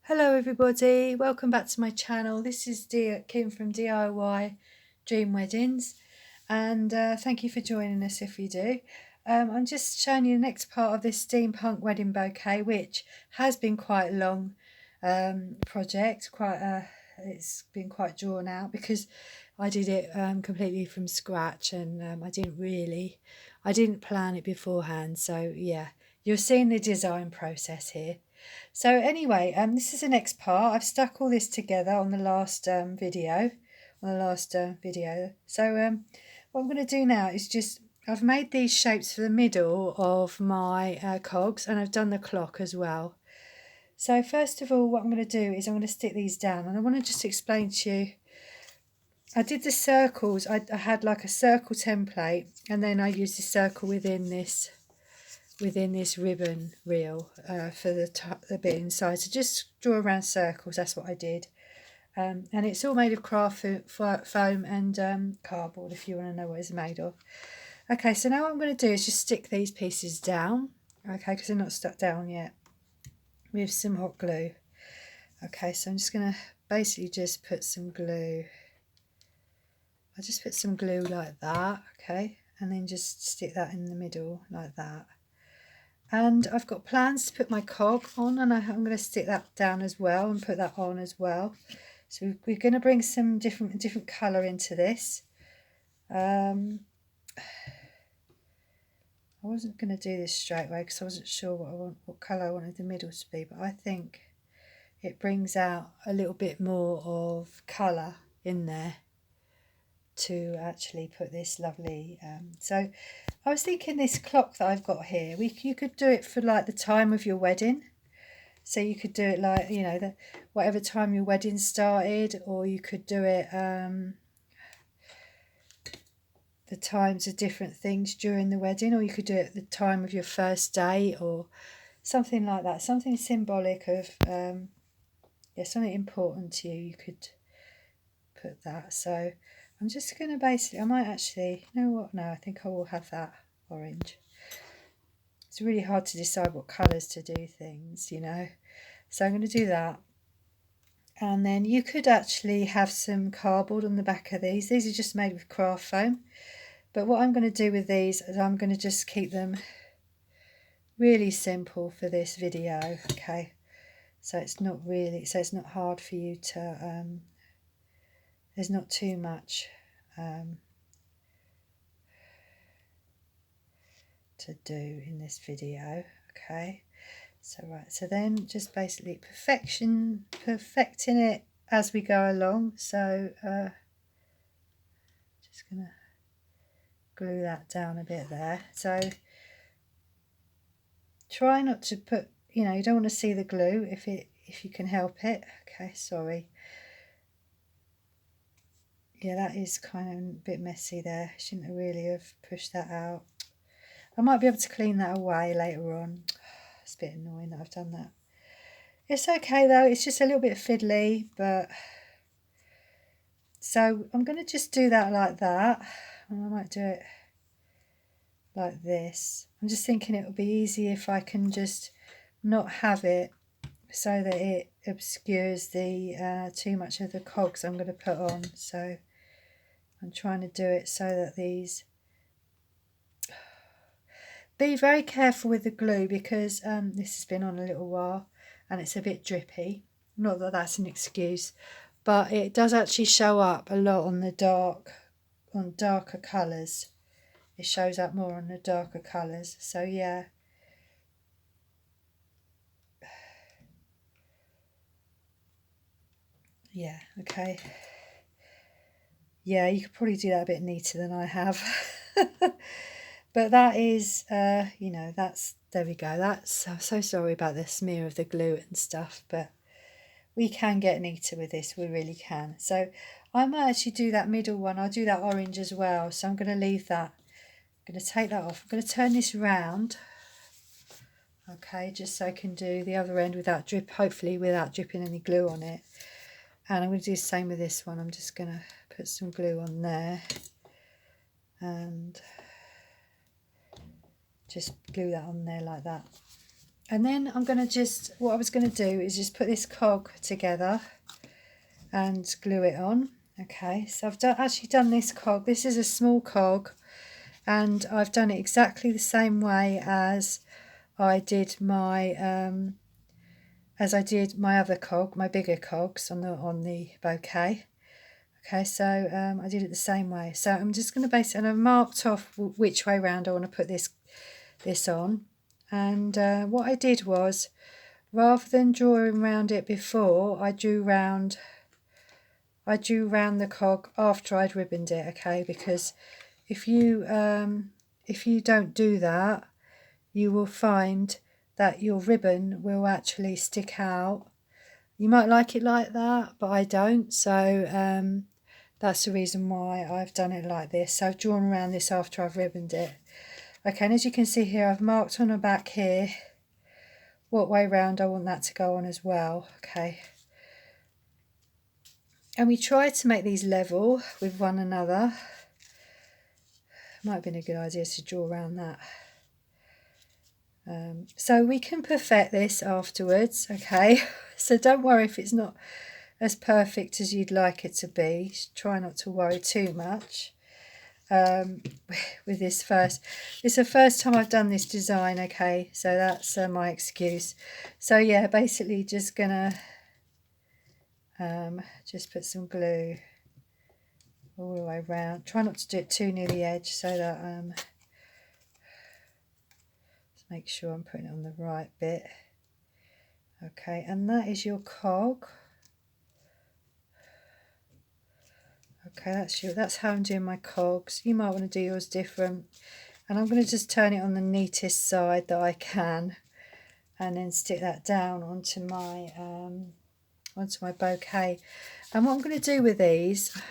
Hello everybody, welcome back to my channel. This is Kim from DIY Dream Weddings, and thank you for joining us if you do. I'm just showing you the next part of this steampunk wedding bouquet, which has been quite a long project. It's been quite drawn out because I did it completely from scratch, and I didn't plan it beforehand. So yeah, you're seeing the design process here. So anyway, this is the next part. I've stuck all this together on the last video. So what I'm going to do now is I've made these shapes for the middle of my cogs, and I've done the clock as well. So first of all, what I'm going to do is I'm going to stick these down, and I want to just explain to you. I did the circles. I had like a circle template, and then I used the circle within this ribbon reel for the bit inside. So just draw around circles, that's what I did. And it's all made of craft foam and cardboard, if you want to know what it's made of. Okay, so now what I'm going to do is just stick these pieces down, okay, because they're not stuck down yet, with some hot glue. Okay, so I'm just going to basically just put some glue. I'll just put some glue like that, okay, and then just stick that in the middle like that. And I've got plans to put my cog on, and I'm going to stick that down as well and put that on as well. So we're going to bring some different colour into this. I wasn't going to do this straight away because I wasn't sure what colour I wanted the middle to be, but I think it brings out a little bit more of colour in there to actually put this lovely. So I was thinking this clock that I've got here, you could do it for like the time of your wedding. So you could do it like, you know, whatever time your wedding started, or you could do it the times of different things during the wedding, or you could do it at the time of your first day, or something like that, something symbolic of something important to you. You could put that. So I'm just going to basically, I might actually, you know what, no, I think I will have that orange. It's really hard to decide what colours to do things, you know. So I'm going to do that. And then you could actually have some cardboard on the back of these. These are just made with craft foam. But what I'm going to do with these is I'm going to just keep them really simple for this video, okay? So it's not hard for you to, there's not too much to do in this video, okay? So right, so then just basically perfecting it as we go along. So just gonna glue that down a bit there. So try not to put, you know, you don't want to see the glue if you can help it. Okay, sorry. Yeah, that is kind of a bit messy there. Shouldn't really have pushed that out. I might be able to clean that away later on. It's a bit annoying that I've done that. It's okay though, it's just a little bit fiddly, but so I'm going to just do that like that. I might do it like this. I'm just thinking it would be easy if I can just not have it so that it obscures the too much of the cogs I'm going to put on. So I'm trying to do it so that these, be very careful with the glue because this has been on a little while and it's a bit drippy. Not that that's an excuse, but it does actually show up a lot on the darker colours. It shows up more on the darker colours. So yeah. Yeah, okay. Yeah, you could probably do that a bit neater than I have. But that is, you know, there we go. I'm so sorry about the smear of the glue and stuff, but we can get neater with this, we really can. So I might actually do that middle one. I'll do that orange as well. So I'm going to leave that. I'm going to take that off. I'm going to turn this round. Okay, just so I can do the other end hopefully without dripping any glue on it. And I'm going to do the same with this one. I'm just going to put some glue on there and just glue that on there like that. And then I'm going to just, what I was going to do is just put this cog together and glue it on. Okay, so I've actually done this cog. This is a small cog, and I've done it exactly the same way as I did my other cog, my bigger cogs on the bouquet. Okay, so I did it the same way. So I'm just going to basically, and I've marked off which way round I want to put this on. And what I did was, rather than drawing round it before, I drew round the cog after I'd ribboned it. Okay, because if you don't do that, you will find that your ribbon will actually stick out. You might like it like that, but I don't. So that's the reason why I've done it like this. So I've drawn around this after I've ribboned it. Okay, and as you can see here, I've marked on the back here what way round I want that to go on as well. Okay. And we try to make these level with one another. Might have been a good idea to draw around that. So we can perfect this afterwards, okay? So don't worry if it's not as perfect as you'd like it to be. Try not to worry too much with this first. It's the first time I've done this design, okay? So that's my excuse. So yeah, basically just gonna just put some glue all the way around. Try not to do it too near the edge so that make sure I'm putting it on the right bit. Okay, and that is your cog. Okay, that's how I'm doing my cogs. You might want to do yours different. And I'm going to just turn it on the neatest side that I can, and then stick that down onto my bouquet. And what I'm going to do with these,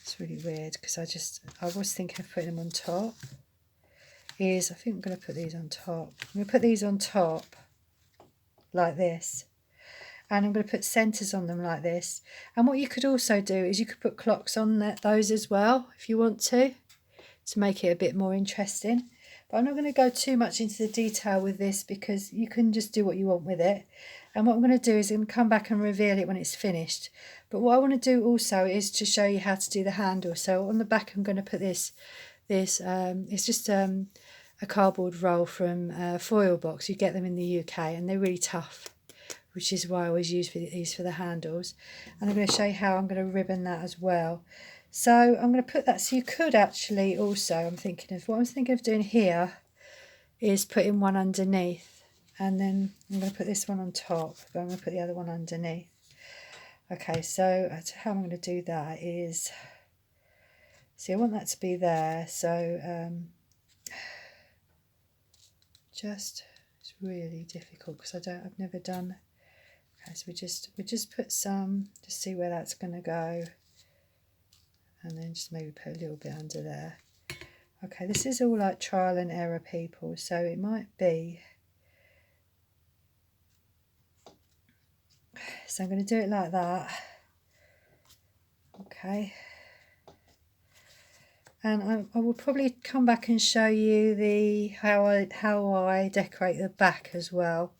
it's really weird because I was thinking of putting them on top. I think I'm going to put these on top. I'm going to put these on top like this, and I'm going to put centres on them like this. And what you could also do is you could put clocks on those as well if you want to make it a bit more interesting. But I'm not going to go too much into the detail with this because you can just do what you want with it. And what I'm going to do is I'm going to come back and reveal it when it's finished. But what I want to do also is to show you how to do the handle. So on the back I'm going to put this it's just a cardboard roll from Foil Box. You get them in the UK and they're really tough, which is why I always use these for the handles. And I'm going to show you how I'm going to ribbon that as well. So I'm going to put that, so you could actually also, what I'm thinking of doing here is putting one underneath, and then I'm going to put this one on top, but I'm going to put the other one underneath. Okay, so how I'm going to do that is, see, I want that to be there, so it's really difficult because I've never done. Okay, so we just put some, just see where that's going to go, and then just maybe put a little bit under there. Okay, this is all like trial and error, people, so it might be. So I'm going to do it like that. Okay. And I will probably come back and show you how I decorate the back as well.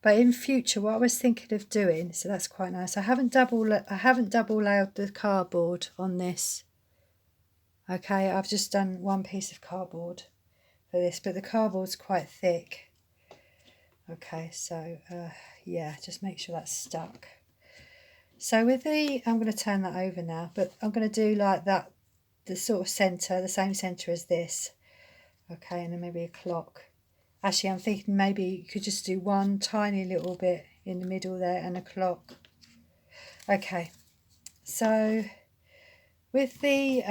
But in future, what I was thinking of doing, so that's quite nice. I haven't double layered the cardboard on this. Okay, I've just done one piece of cardboard for this, but the cardboard's quite thick. Okay, so yeah, just make sure that's stuck. So with I'm going to turn that over now, but I'm going to do like that, the sort of centre, the same centre as this. Okay, and then maybe a clock. Actually, I'm thinking maybe you could just do one tiny little bit in the middle there and a clock. Okay, so with the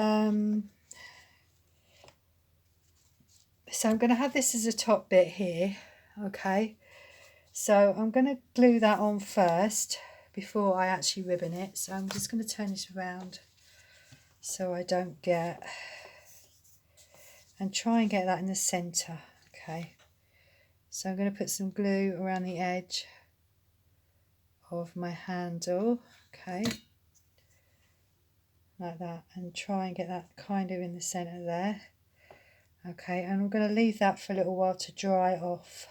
so I'm going to have this as a top bit here. Okay, so I'm going to glue that on first before I actually ribbon it. So I'm just going to turn this around so I don't get, and try and get that in the centre. Okay, so I'm going to put some glue around the edge of my handle. Okay, like that, and try and get that kind of in the centre there. Okay, and I'm going to leave that for a little while to dry off,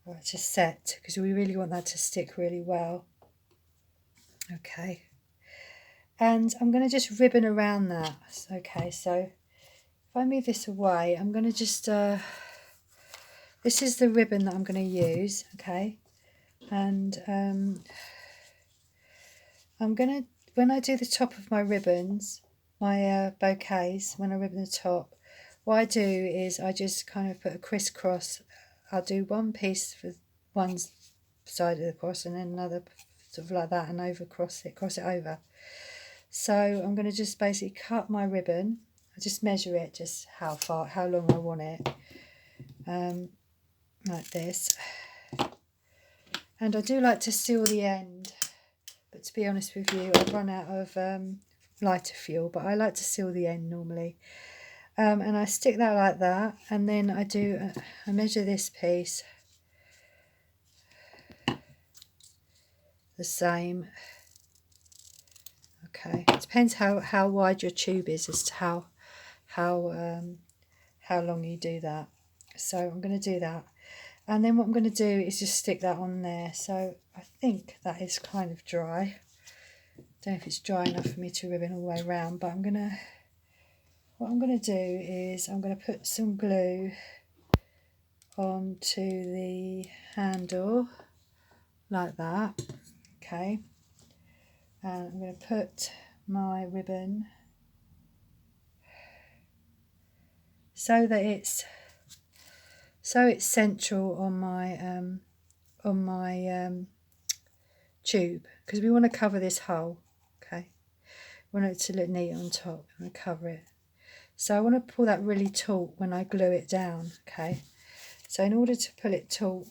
or to set, because we really want that to stick really well. Okay, and I'm going to just ribbon around that. Okay, so if I move this away, I'm going to just, this is the ribbon that I'm going to use, okay, and I'm going to, when I do the top of my ribbons, my bouquets, when I ribbon the top, what I do is I just kind of put a crisscross. I'll do one piece for one side of the cross and then another sort of like that, and cross it over. So I'm going to just basically cut my ribbon. I just measure it, just how long I want it, like this. And I do like to seal the end, but to be honest with you, I've run out of lighter fuel, but I like to seal the end normally. And I stick that like that, and then I measure this piece the same. Okay, it depends how wide your tube is as to how long you do that. So I'm going to do that, and then what I'm going to do is just stick that on there. So I think that is kind of dry. Don't know if it's dry enough for me to ribbon all the way around, but what I'm going to do is I'm going to put some glue onto the handle like that. Okay, and I'm going to put my ribbon so that it's central on my tube, because we want to cover this hole. Okay, we want it to look neat on top. I'm going to cover it. So I want to pull that really taut when I glue it down. Okay, so in order to pull it taut,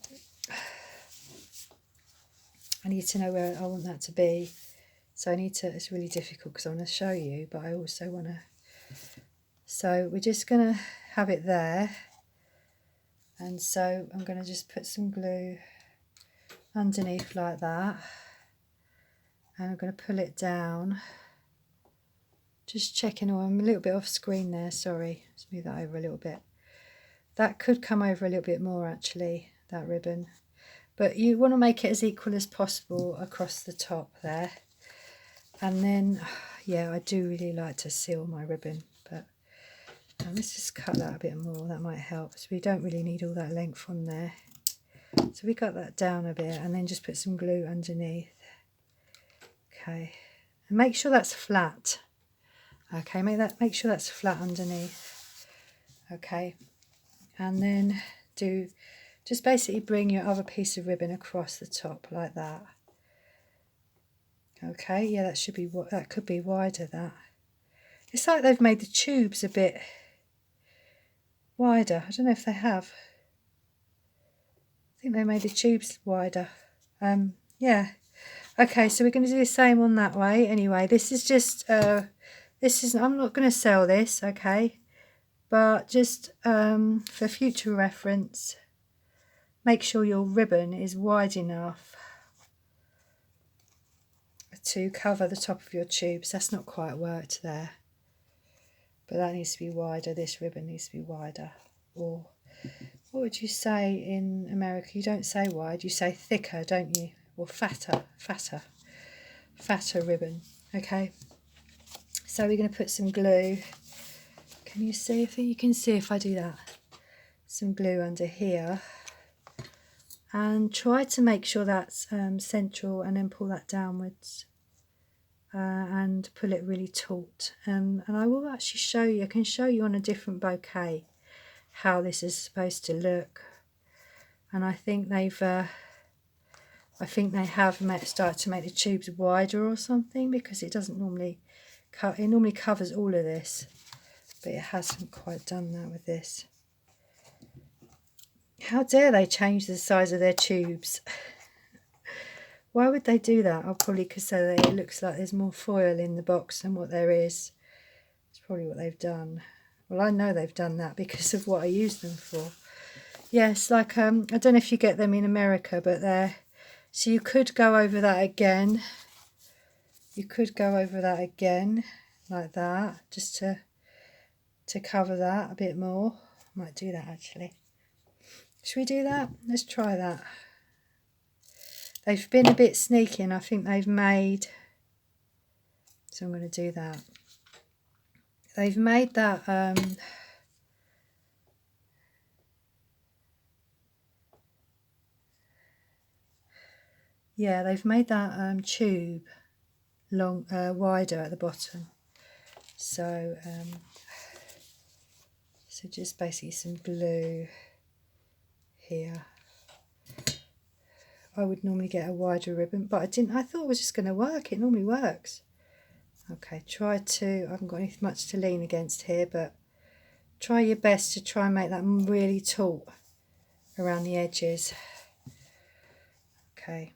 I need to know where I want that to be. So it's really difficult because I want to show you, but I also want to, so we're just going to have it there. And so I'm going to just put some glue underneath like that. And I'm going to pull it down. Just checking, I'm a little bit off screen there, sorry. Let's move that over a little bit. That could come over a little bit more actually, that ribbon. But you want to make it as equal as possible across the top there. And then, yeah, I do really like to seal my ribbon, but let's just cut that a bit more, that might help. So we don't really need all that length on there. So we got that down a bit, and then just put some glue underneath. Okay, and make sure that's flat. Okay, make sure that's flat underneath. Okay, and then just basically bring your other piece of ribbon across the top like that. Okay, yeah, that could be wider. That it's like they've made the tubes a bit wider. I don't know if they have. I think they made the tubes wider. Yeah. Okay, so we're going to do the same on that way. Anyway, this is just I'm not going to sell this, okay, but just for future reference, make sure your ribbon is wide enough to cover the top of your tubes. That's not quite worked there, but that needs to be wider. This ribbon needs to be wider. Or what would you say in America? You don't say wide, you say thicker, don't you? Or fatter ribbon. Okay, so we're going to put some glue. Can you see? If you can see if I do that, some glue under here, and try to make sure that's central, and then pull that downwards and pull it really taut. And I will actually show you, I can show you on a different bouquet how this is supposed to look. And I think they have started to make the tubes wider or something, because it doesn't normally it normally covers all of this, but it hasn't quite done that with this. How dare they change the size of their tubes? Why would they do that? Oh, probably because it looks like there's more foil in the box than what there is. It's probably what they've done. Well, I know they've done that because of what I use them for. Yes, like I don't know if you get them in America, but so you could go over that again. You could go over that again like that, just to to cover that a bit more. Might do that actually. Should we do that? Let's try that. They've been a bit sneaky and I think they've made, so I'm going to do that. They've made that yeah, they've made that tube long wider at the bottom. So so just basically some glue here. I would normally get a wider ribbon, but I didn't. I thought it was just going to work. It normally works. Okay, try to, I haven't got much to lean against here, but try your best to try and make that really taut around the edges. Okay,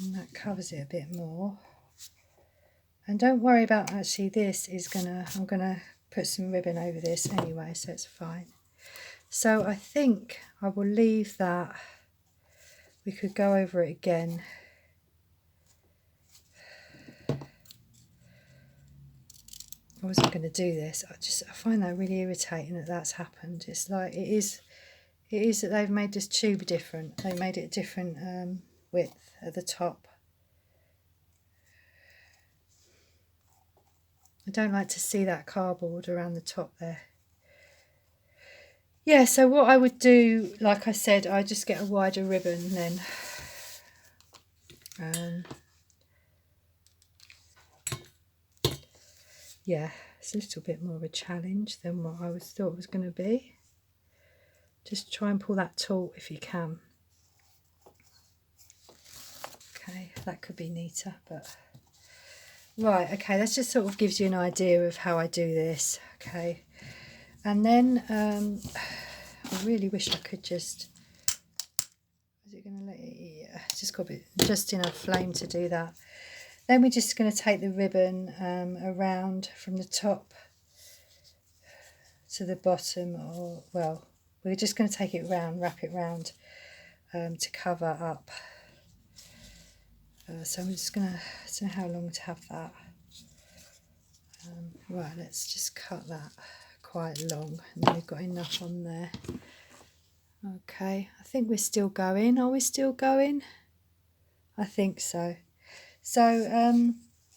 and that covers it a bit more. And don't worry about, actually this is I'm gonna put some ribbon over this anyway, so it's fine. So I think I will leave that. We could go over it again. I wasn't going to do this. I find that really irritating that that's happened. It's like it is that they've made this tube different. They made it different width at the top. I don't like to see that cardboard around the top there. Yeah, so what I would do, like I said, I just get a wider ribbon then. Yeah, it's a little bit more of a challenge than what I thought it was going to be. Just try and pull that taut if you can. Okay, that could be neater, but right, okay, that just sort of gives you an idea of how I do this. Okay, and then I really wish I could just, is it going to let it, yeah, just got a bit, just enough flame to do that. Then we're just going to take the ribbon around from the top to the bottom, or well, we're just going to take it round, wrap it round to cover up. So I'm just going to, I don't know how long to have that. Right, let's just cut that quite long, and then we've got enough on there. Okay, I think we're still going. Are we still going? I think so. So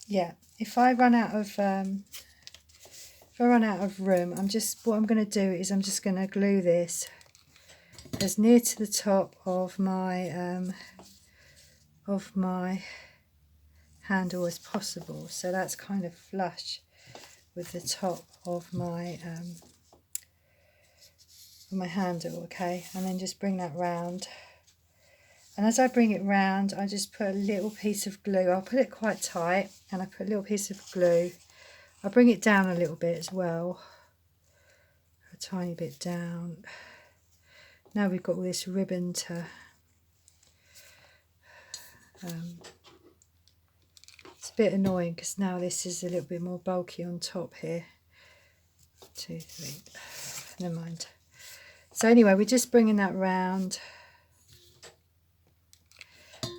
yeah, if I run out of room, what I'm going to do is I'm just going to glue this as near to the top of my handle as possible, so that's kind of flush with the top of my handle. Okay, and then just bring that round, and as I bring it round, I just put a little piece of glue. I'll put it quite tight, and I put a little piece of glue. I'll bring it down a little bit as well, a tiny bit down. Now we've got all this ribbon to it's a bit annoying because now this is a little bit more bulky on top here. 2, 3, never mind. So anyway, we're just bringing that round,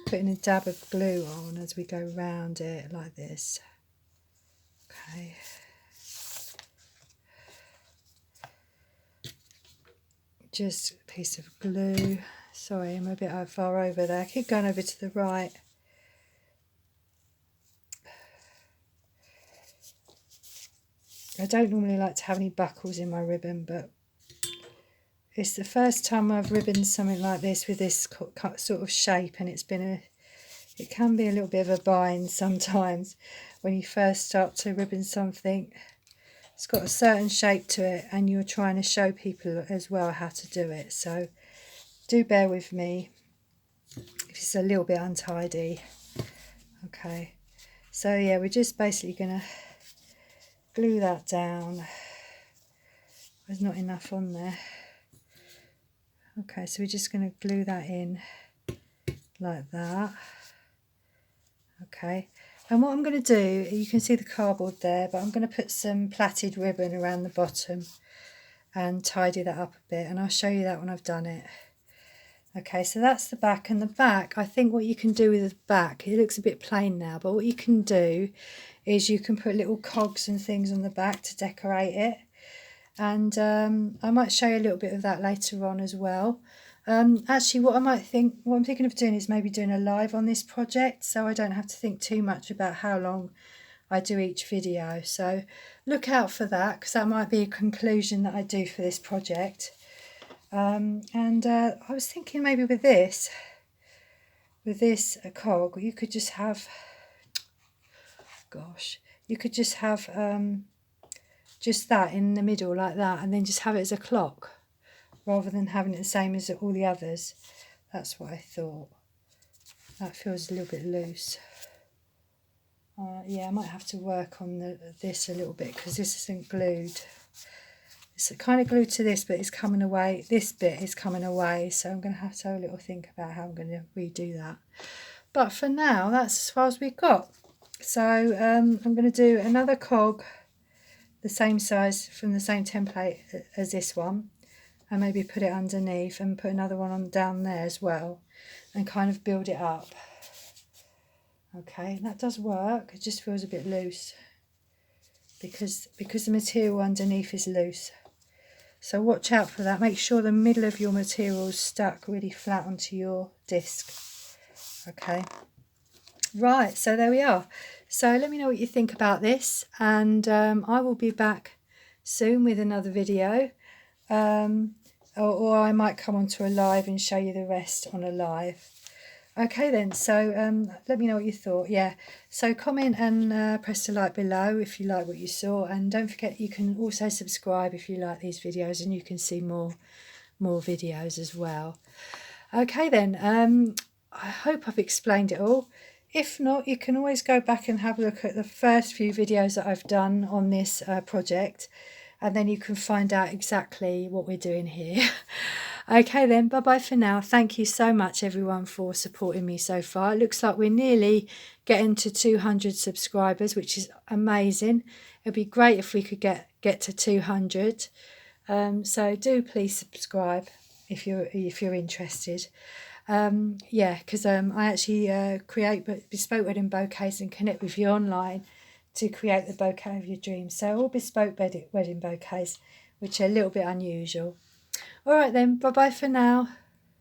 putting a dab of glue on as we go round it like this. Okay. Just a piece of glue. Sorry, I'm a bit far over there. I keep going over to the right. I don't normally like to have any buckles in my ribbon, but it's the first time I've ribboned something like this with this sort of shape, and it can be a little bit of a bind sometimes when you first start to ribbon something. It's got a certain shape to it, and you're trying to show people as well how to do it. So do bear with me if it's a little bit untidy. Okay, so yeah, we're just basically going to glue that down. There's not enough on there. Okay, so we're just going to glue that in like that. Okay, and what I'm going to do, you can see the cardboard there, but I'm going to put some plaited ribbon around the bottom and tidy that up a bit, and I'll show you that when I've done it. Okay, so that's the back, and the back, I think what you can do with the back, it looks a bit plain now, but what you can do is you can put little cogs and things on the back to decorate it. and I might show you a little bit of that later on as well. Actually, what I'm thinking of doing is maybe doing a live on this project, so I don't have to think too much about how long I do each video. So look out for that, because that might be a conclusion that I do for this project. I was thinking maybe with this cog, you could just have, gosh, you could just have just that in the middle like that, and then just have it as a clock rather than having it the same as all the others. That's what I thought. That feels a little bit loose. Yeah, I might have to work on this a little bit, because this isn't glued. It's kind of glued to this, but it's coming away. This bit is coming away, so I'm going to have a little think about how I'm going to redo that. But for now, that's as far as we've got. So I'm going to do another cog, the same size from the same template as this one, and maybe put it underneath and put another one on down there as well, and kind of build it up. Okay, that does work. It just feels a bit loose because the material underneath is loose. So watch out for that. Make sure the middle of your material is stuck really flat onto your disc. Okay. Right, so there we are. So let me know what you think about this, and I will be back soon with another video. Or I might come onto a live and show you the rest on a live. Okay then, so let me know what you thought. Yeah, so comment and press the like below if you like what you saw, and don't forget you can also subscribe if you like these videos, and you can see more videos as well. Okay then, I hope I've explained it all. If not, you can always go back and have a look at the first few videos that I've done on this project, and then you can find out exactly what we're doing here. Okay then, bye-bye for now. Thank you so much, everyone, for supporting me so far. It looks like we're nearly getting to 200 subscribers, which is amazing. It'd be great if we could get to 200. So do please subscribe if you're interested. Yeah, because I actually create bespoke wedding bouquets and connect with you online to create the bouquet of your dreams. So all bespoke wedding bouquets, which are a little bit unusual. All right then, bye-bye for now.